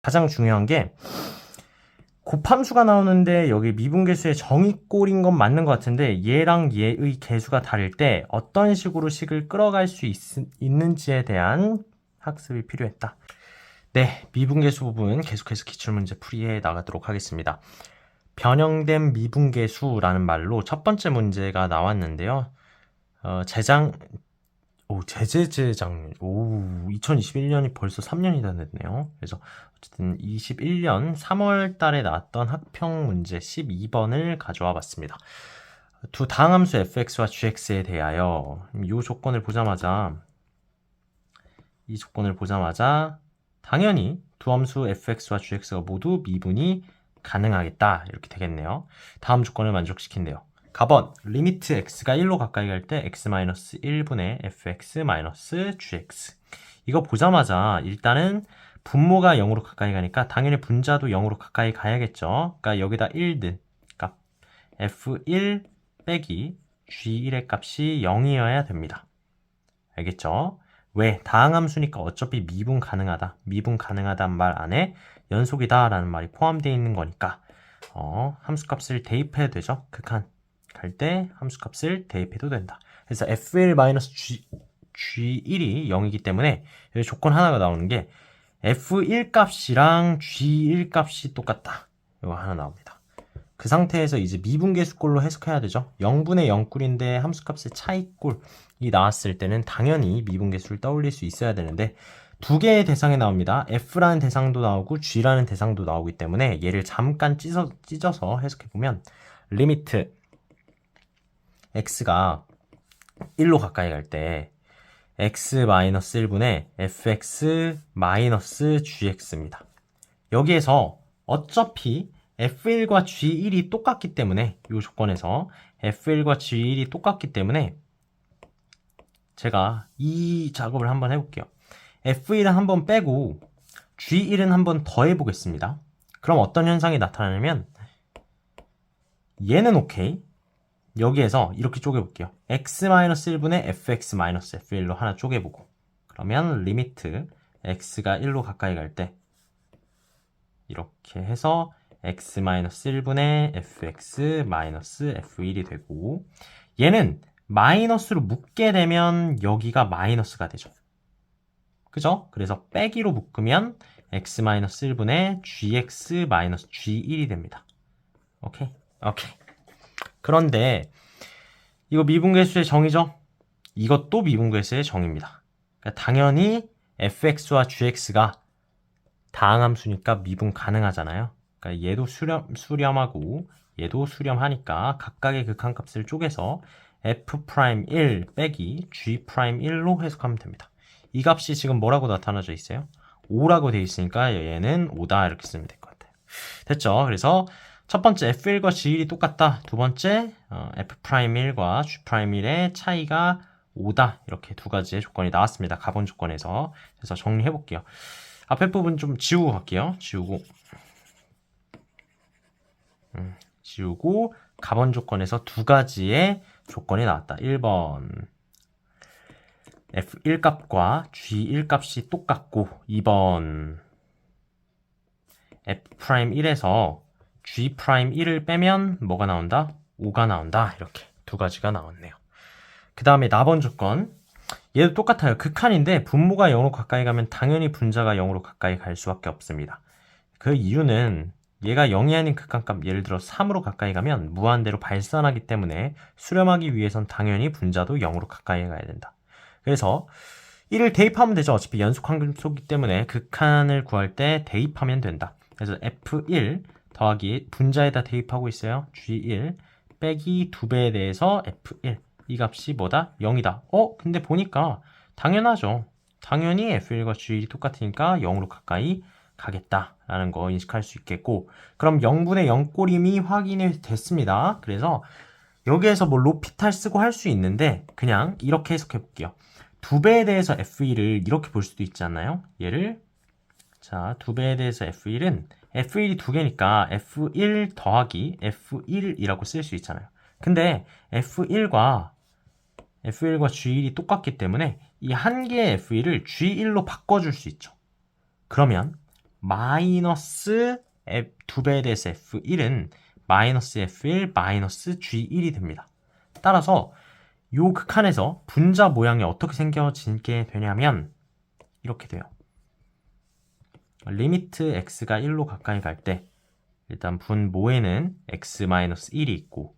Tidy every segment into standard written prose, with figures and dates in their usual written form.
가장 중요한 게 곱함수가 나오는데 여기 미분계수의 정의꼴인 건 맞는 것 같은데 얘랑 얘의 계수가 다를 때 어떤 식으로 식을 끌어갈 수 있는지에 대한 학습이 필요했다. 네, 미분계수 부분 계속해서 기출문제 풀이해 나가도록 하겠습니다. 변형된 미분계수라는 말로 첫 번째 문제가 나왔는데요. 제재제작 2021년이 벌써 3년이 다 됐네요. 그래서 어쨌든 21년 3월 달에 나왔던 학평 문제 12번을 가져와 봤습니다. 두 다항함수 fx와 gx에 대하여 이 조건을 보자마자 당연히 두 함수 fx와 gx가 모두 미분이 가능하겠다 이렇게 되겠네요. 다음 조건을 만족시킨대요. 가번 리미트 x가 1로 가까이 갈 때 x-1분의 fx-gx 이거 보자마자 일단은 분모가 0으로 가까이 가니까 당연히 분자도 0으로 가까이 가야겠죠. 그러니까 여기다 1든 값 f1 빼기 g1의 값이 0이어야 됩니다. 알겠죠? 왜? 다항함수니까 어차피 미분 가능하다는 말 안에 연속이다 라는 말이 포함되어 있는 거니까 함수값을 대입해야 되죠. 극한 갈 때 함수값을 대입해도 된다. 그래서 f1-g1이 0이기 때문에 여기 조건 하나가 나오는 게 f1 값이랑 g1 값이 똑같다. 이거 하나 나옵니다. 그 상태에서 이제 미분계수꼴로 해석해야 되죠. 0분의 0꼴인데 함수값의 차이꼴이 나왔을 때는 당연히 미분계수를 떠올릴 수 있어야 되는데 두 개의 대상이 나옵니다. F라는 대상도 나오고 G라는 대상도 나오기 때문에 얘를 잠깐 찢어서 해석해보면 리미트 x가 1로 가까이 갈 때 x-1분의 fx-gx입니다. 여기에서 어차피 f1과 g1이 똑같기 때문에 이 조건에서 f1과 g1이 똑같기 때문에 제가 이 작업을 한번 해볼게요. f1은 한번 빼고 g1은 한번 더 해보겠습니다. 그럼 어떤 현상이 나타나냐면 얘는 오케이. 여기에서 이렇게 쪼개볼게요. x-1분의 fx-f1로 하나 쪼개보고 그러면 리미트 x가 1로 가까이 갈 때 이렇게 해서 x-1분의 fx-f1이 되고 얘는 마이너스로 묶게 되면 여기가 마이너스가 되죠. 그죠? 그래서 빼기로 묶으면 x-1분의 gx-g1이 됩니다. 오케이? 그런데 이거 미분계수의 정의죠? 이것도 미분계수의 정의입니다. 그러니까 당연히 fx와 gx가 다항함수니까 미분 가능하잖아요. 그러니까 얘도 수렴하고 얘도 수렴하니까 각각의 극한값을 쪼개서 f'1 빼기 g'1로 해석하면 됩니다. 이 값이 지금 뭐라고 나타나져 있어요? 5라고 되어 있으니까 얘는 5다 이렇게 쓰면 될 것 같아요. 됐죠? 그래서 첫 번째 f1과 g1이 똑같다. 두 번째 f'1과 g'1의 차이가 5다. 이렇게 두 가지의 조건이 나왔습니다. 가본 조건에서. 그래서 정리해 볼게요. 앞에 부분 좀 지우고 갈게요. 지우고 가본 조건에서 두 가지의 조건이 나왔다. 1번 f1 값과 g1 값이 똑같고 2번 f'1에서 g'1을 빼면 뭐가 나온다? 5가 나온다. 이렇게 두 가지가 나왔네요. 그 다음에 나번 조건 얘도 똑같아요. 극한인데 분모가 0으로 가까이 가면 당연히 분자가 0으로 가까이 갈 수밖에 없습니다. 그 이유는 얘가 0이 아닌 극한값 예를 들어 3으로 가까이 가면 무한대로 발산하기 때문에 수렴하기 위해선 당연히 분자도 0으로 가까이 가야 된다. 그래서 1을 대입하면 되죠. 어차피 연속함수이기 때문에 극한을 구할 때 대입하면 된다. 그래서 f1 더하기 분자에다 대입하고 있어요. g1 빼기 2배에 대해서 f1 이 값이 뭐다? 0이다. 근데 보니까 당연하죠. 당연히 f1과 g1이 똑같으니까 0으로 가까이 가겠다라는 거 인식할 수 있겠고 그럼 0분의 0꼴임이 확인이 됐습니다. 그래서 여기에서 뭐 로피탈 쓰고 할 수 있는데 그냥 이렇게 해석해 볼게요. 2배에 대해서 f1을 이렇게 볼 수도 있지 않나요? 얘를 2배에 대해서 f1은 f1이 두 개니까 f1 더하기 f1이라고 쓸 수 있잖아요. 근데 f1과 g1이 똑같기 때문에 이 한 개의 f1을 g1로 바꿔줄 수 있죠. 그러면 마이너스 2배에 대해서 F1은 마이너스 F1 마이너스 G1이 됩니다. 따라서 요 극한에서 분자 모양이 어떻게 생겨지게 되냐면 이렇게 돼요. 리미트 x가 1로 가까이 갈 때 일단 분모에는 x-1이 있고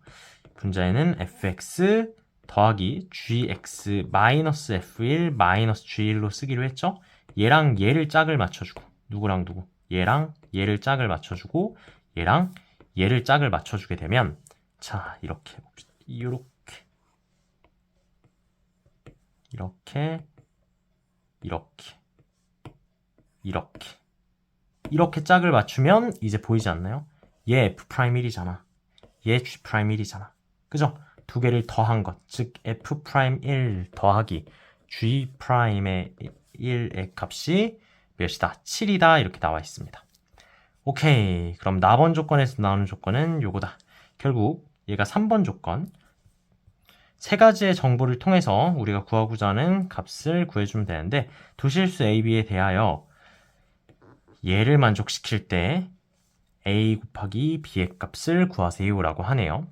분자에는 fx 더하기 gx 마이너스 f1 마이너스 g1로 쓰기로 했죠. 얘랑 얘를 짝을 맞춰주고 누구랑 누구? 얘랑 얘를 짝을 맞춰주고 얘랑 얘를 짝을 맞춰주게 되면 자 이렇게 봅시다. 이렇게 짝을 맞추면 이제 보이지 않나요? 얘 F'1이잖아. 얘 G'1이잖아. 그죠? 두 개를 더한 것. 즉 F'1 더하기 G'의 1의 값이 몇이다? 7이다. 이렇게 나와 있습니다. 오케이. 그럼 나번 조건에서 나오는 조건은 요거다. 결국 얘가 3번 조건. 세 가지의 정보를 통해서 우리가 구하고자 하는 값을 구해주면 되는데 두 실수 A, B에 대하여 얘를 만족시킬 때 A 곱하기 B의 값을 구하세요 라고 하네요.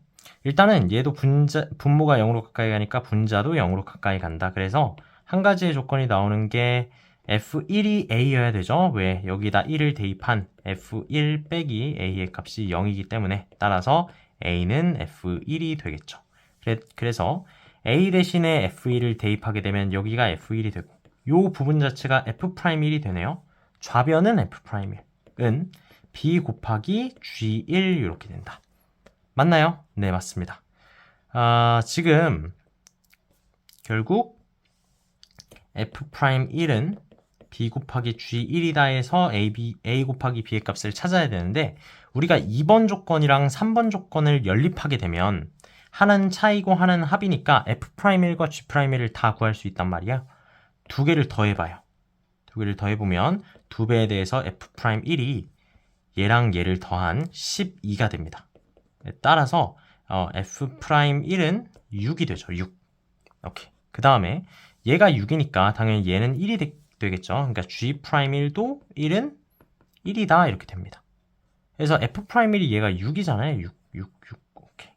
일단은 얘도 분모가 0으로 가까이 가니까 분자도 0으로 가까이 간다. 그래서 한 가지의 조건이 나오는 게 F1이 A여야 되죠. 왜? 여기다 1을 대입한 F1 빼기 A의 값이 0이기 때문에 따라서 A는 F1이 되겠죠. 그래서 A 대신에 F1을 대입하게 되면 여기가 F1이 되고 이 부분 자체가 F'1이 되네요. 좌변은 F'1은 B 곱하기 G1 이렇게 된다. 맞나요? 네, 맞습니다. 지금 결국 F'1은 B 곱하기 G1이다 해서 A 곱하기 B의 값을 찾아야 되는데 우리가 2번 조건이랑 3번 조건을 연립하게 되면 하나는 차이고 하나는 합이니까 F'1과 G'1을 다 구할 수 있단 말이야. 두 개를 더해봐요. 두 개를 더해보면 2배에 대해서 F'1이 얘랑 얘를 더한 12가 됩니다. 따라서 F'1은 6이 되죠. 6. 오케이. 그 다음에 얘가 6이니까 당연히 얘는 1이 되겠죠. 그러니까 G'1도 1은 1이다 이렇게 됩니다. 그래서 F'1이 얘가 6이잖아요. 6. 오케이.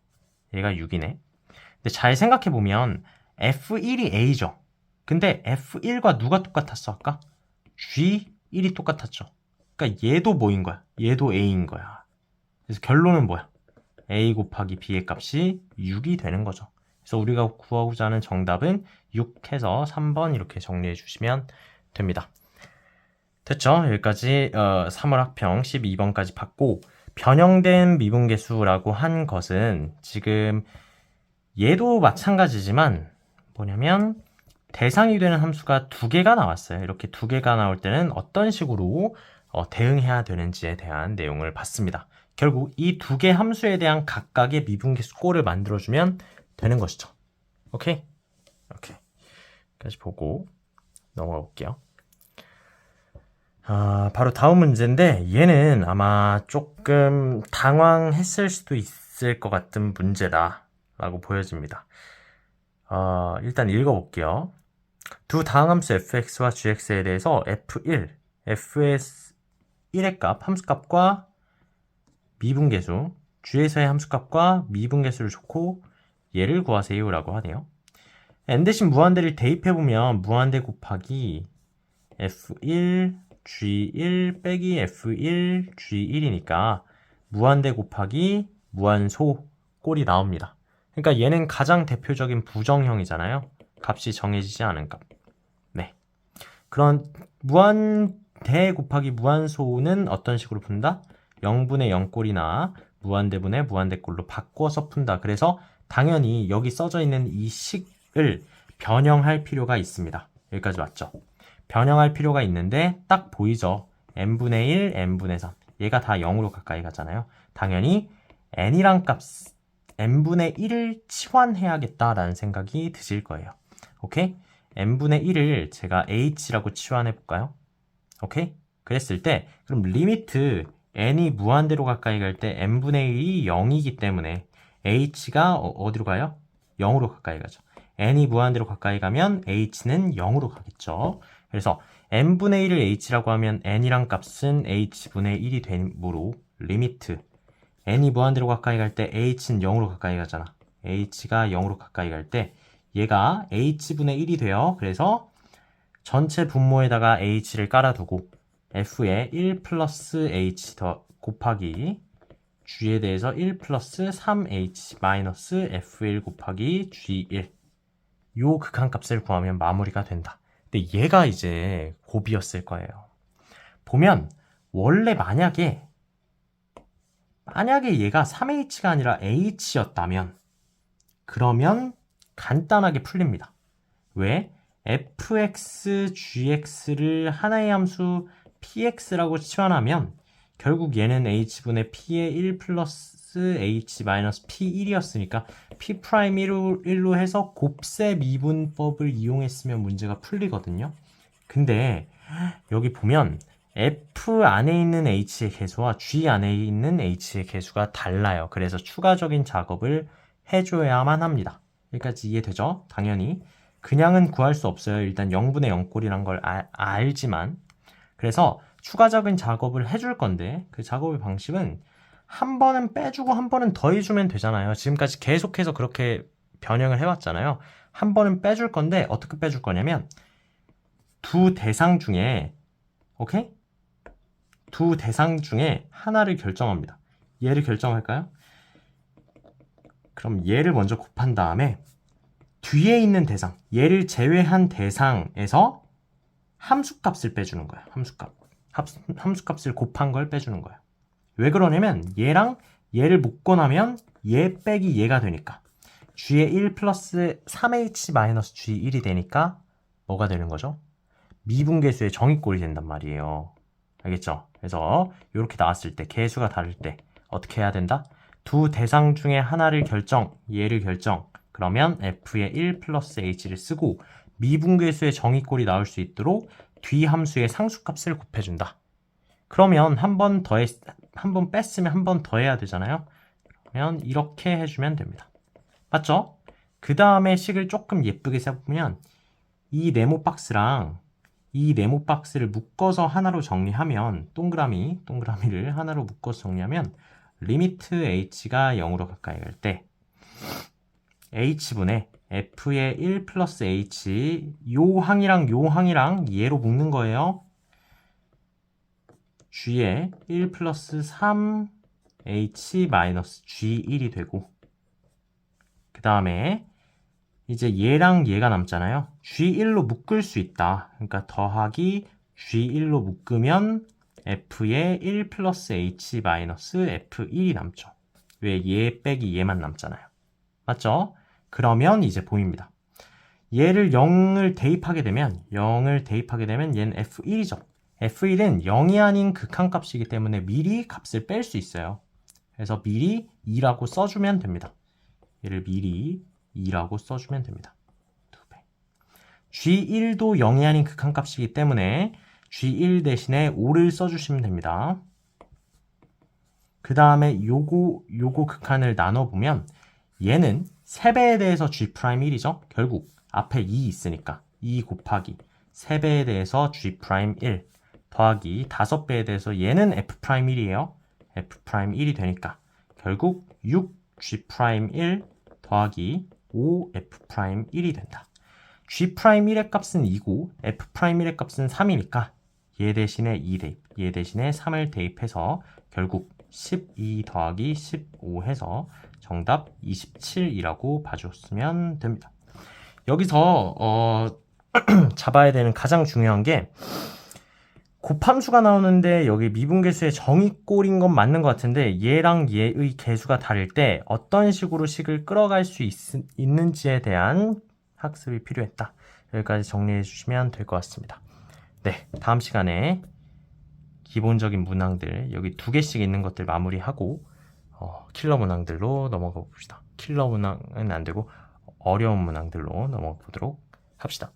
얘가 6이네. 근데 잘 생각해보면 F1이 A죠. 근데 F1과 누가 똑같았어 아까? G1이 똑같았죠. 그러니까 얘도 뭐인 거야? 얘도 A인 거야. 그래서 결론은 뭐야? A 곱하기 B의 값이 6이 되는 거죠. 그래서 우리가 구하고자 하는 정답은 6 해서 3번 이렇게 정리해 주시면 됩니다. 됐죠? 여기까지 3월 학평 12번까지 봤고 변형된 미분계수라고 한 것은 지금 얘도 마찬가지지만 뭐냐면 대상이 되는 함수가 두 개가 나왔어요. 이렇게 두 개가 나올 때는 어떤 식으로 대응해야 되는지에 대한 내용을 봤습니다. 결국 이 두 개 함수에 대한 각각의 미분계수 꼴을 만들어주면 되는 것이죠. 오케이? 이렇게 까지 보고 넘어가 볼게요. 바로 다음 문제인데 얘는 아마 조금 당황했을 수도 있을 것 같은 문제다 라고 보여집니다. 일단 읽어볼게요. 두 다항함수 fx와 gx에 대해서 f1, f의1의 값, 함수값과 미분계수, g에서의 함수값과 미분계수를 줬고 얘를 구하세요 라고 하네요. n 대신 무한대를 대입해보면 무한대 곱하기 f1, g1 빼기 f1, g1이니까 무한대 곱하기 무한소 꼴이 나옵니다. 그러니까 얘는 가장 대표적인 부정형이잖아요. 값이 정해지지 않은 값. 네. 그런 무한대 곱하기 무한소는 어떤 식으로 푼다? 0분의 0꼴이나 무한대분의 무한대꼴로 바꿔서 푼다. 그래서 당연히 여기 써져 있는 이 식을 변형할 필요가 있습니다. 여기까지 맞죠? 변형할 필요가 있는데 딱 보이죠? n분의 1, n분의 3. 얘가 다 0으로 가까이 가잖아요. 당연히 n이란 값 n분의 1을 치환해야겠다라는 생각이 드실 거예요. 오케이? n분의 1을 제가 h라고 치환해 볼까요? 오케이? 그랬을 때 그럼 리미트 n이 무한대로 가까이 갈 때 n분의 1이 0이기 때문에 h가 어디로 가요? 0으로 가까이 가죠. n이 무한대로 가까이 가면 h는 0으로 가겠죠. 그래서 n분의 1을 h라고 하면 n이란 값은 h분의 1이 되므로 리미트 n이 무한대로 가까이 갈 때 h는 0으로 가까이 가잖아. h가 0으로 가까이 갈 때 얘가 h분의 1이 돼요. 그래서 전체 분모에다가 h를 깔아두고 f에 1 플러스 h 더 곱하기 g에 대해서 1 플러스 3h 마이너스 f1 곱하기 g1 요 극한값을 구하면 마무리가 된다. 근데 얘가 이제 곱이었을 거예요. 보면 원래 만약에 얘가 3h가 아니라 h였다면 그러면 간단하게 풀립니다. 왜? fx, gx를 하나의 함수 px라고 치환하면 결국 얘는 h분의 p의 1 플러스 h 마이너스 p1이었으니까 p'1로 해서 곱셈 미분법을 이용했으면 문제가 풀리거든요. 근데 여기 보면 f 안에 있는 h의 개수와 g 안에 있는 h의 개수가 달라요. 그래서 추가적인 작업을 해줘야만 합니다. 여기까지 이해되죠? 당연히 그냥은 구할 수 없어요. 일단 0분의 0꼴이란 걸 알지만 그래서 추가적인 작업을 해줄 건데 그 작업의 방식은 한 번은 빼주고 한 번은 더해주면 되잖아요. 지금까지 계속해서 그렇게 변형을 해왔잖아요. 한 번은 빼줄 건데 어떻게 빼줄 거냐면 두 대상 중에 오케이? 두 대상 중에 하나를 결정합니다. 얘를 결정할까요? 그럼 얘를 먼저 곱한 다음에 뒤에 있는 대상, 얘를 제외한 대상에서 함수값을 빼주는 거예요. 함수값을 곱한 걸 빼주는 거예요. 왜 그러냐면 얘랑 얘를 묶고 나면 얘 빼기 얘가 되니까 g의 1 플러스 3h 마이너스 g1이 되니까 뭐가 되는 거죠? 미분계수의 정의꼴이 된단 말이에요. 알겠죠? 그래서 이렇게 나왔을 때 개수가 다를 때 어떻게 해야 된다? 두 대상 중에 하나를 얘를 결정 그러면 f의 1 플러스 h를 쓰고 미분계수의 정의꼴이 나올 수 있도록 뒤 함수의 상수값을 곱해준다. 그러면 한 번 뺐으면 한 번 더 해야 되잖아요. 그러면 이렇게 해주면 됩니다. 맞죠? 그 다음에 식을 조금 예쁘게 써보면 이 네모 박스랑 이 네모 박스를 묶어서 하나로 정리하면 동그라미를 하나로 묶어서 정리하면 리미트 h가 0으로 가까이 갈 때 h분의 f의 1 플러스 h 요 항이랑 얘로 묶는 거예요. g의 1 플러스 3h 마이너스 g1이 되고 그 다음에 이제 얘랑 얘가 남잖아요. g1로 묶을 수 있다. 그러니까 더하기 g1로 묶으면 f의 1 플러스 h 마이너스 f1이 남죠. 왜? 얘 빼기 얘만 남잖아요. 맞죠? 그러면 이제 보입니다. 얘를 0을 대입하게 되면 얘는 f1이죠. f1은 0이 아닌 극한값이기 때문에 미리 값을 뺄 수 있어요. 그래서 미리 2라고 써주면 됩니다. 얘를 미리 2라고 써주면 됩니다. 2배. g1도 0이 아닌 극한값이기 때문에 g1 대신에 5를 써주시면 됩니다. 그 다음에 요거 극한을 나눠보면 얘는 3배에 대해서 g'1이죠. 결국 앞에 2 있으니까 2 곱하기 3배에 대해서 g'1 더하기 5배에 대해서 얘는 f'1이에요. f'1이 되니까 결국 6g'1 더하기 5f'1이 된다. g'1의 값은 2고 f'1의 값은 3이니까 얘 대신에 2 대입, 얘 대신에 3을 대입해서 결국 12 더하기 15 해서 정답 27이라고 봐줬으면 됩니다. 여기서 잡아야 되는 가장 중요한 게 곱함수가 나오는데 여기 미분계수의 정의꼴인 건 맞는 것 같은데 얘랑 얘의 개수가 다를 때 어떤 식으로 식을 끌어갈 수 있는지에 대한 학습이 필요했다. 여기까지 정리해 주시면 될 것 같습니다. 네, 다음 시간에 기본적인 문항들 여기 2개씩 있는 것들 마무리하고 킬러 문항들로 넘어가 봅시다. 킬러 문항은 안 되고 어려운 문항들로 넘어가 보도록 합시다.